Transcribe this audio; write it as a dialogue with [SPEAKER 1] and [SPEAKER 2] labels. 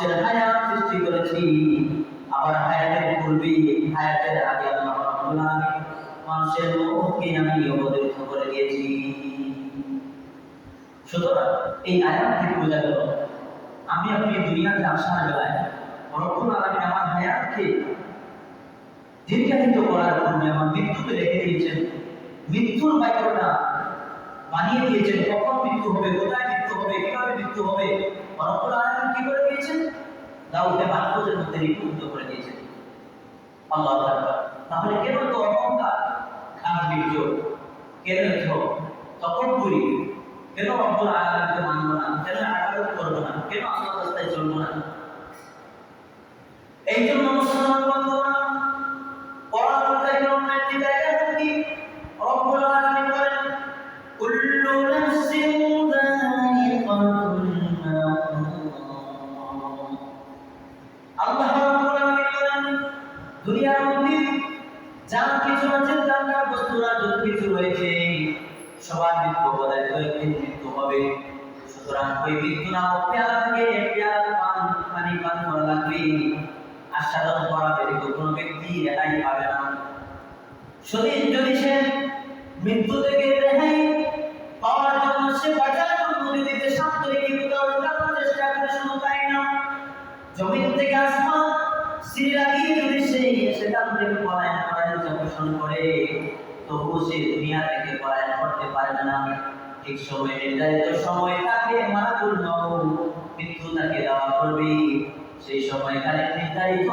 [SPEAKER 1] মানুষের হায়াত সৃষ্টি করেছি, আবার হায়াতের পূর্বে হায়াতের আগে আল্লাহ রাব্বুল আলামিন মানুষের রূহকে আমি অবতীর্ণ করে দিয়েছি। সুতরাং এই আয়াত থেকে বোঝা গেল আমি আপনি দুনিয়াতে আসার বেলায় রব্বুল আলামিন আমার হায়াতকে দীর্ঘায়িত করার পূর্বে আমার মৃত্যুকে রেখে দিয়েছেন, মৃত্যুর বাক্যটা বানিয়ে দিয়েছেন, কখন মৃত্যু হবে, কোথায় মৃত্যু হবে, কিভাবে মৃত্যু হবে রব্বুল আলামিন কি করে দিয়েছেন, দাউদে মাহফুজের মধ্যে লিপিবদ্ধ করে দিয়েছেন। আল্লাহু আকবার। তাহলে কেন তো অহংকার, গাম্ভীর্য, কেন তো তকব্বুরি, কেন রব্বুল আলামিনকে মানব না, কেন ইবাদত করব না, কেন আল্লাহর রাস্তায় চলব না? এই জন্য মুসলমান বন্ধুরা কোরআনুল কারীমের একটি জায়গায় থেকে রব্বুল আলামিন বলেন কুল্লু নাফসিন যায়িকাতুল মাউত। আল্লাহ রাব্বুল আলামিন বলেন দুনিয়ার মধ্যে যা কিছু আছে, জান্নাত বস্তুরা যত কিছু রয়েছে সবার মৃত্যু পদার্থ একদিন মৃত্যু হবে। সুতরাং ওই মৃত্যু নামক পেয়ালা থেকে এক পেয়ালা পানি পান করা লাগবে, আস্বাদন করা ব্যতীত কোনো ব্যক্তি রেহাই পাবে না। যদি সে মৃত্যু থেকে রেহাই পাওয়ার জন্য, সে বাঁচার জন্য যদি সাধ্য রেখে কোথাও লুকানোর চেষ্টা করে, শুধু তাই না, জমিন থেকে আসমান সিঁড়ি লাগিয়ে যদি সে সেখান থেকে পলায়ন করার ইচ্ছা পোষণ করে, তবুও সে দুনিয়া থেকে পলায়ন করতে পারবে না। ঠিক সময়, নির্ধারিত সময় তাকে মালাকুল মউত মৃত্যু তাকে দেওয়া করবে। সেই সময়কালে নির্ধারিত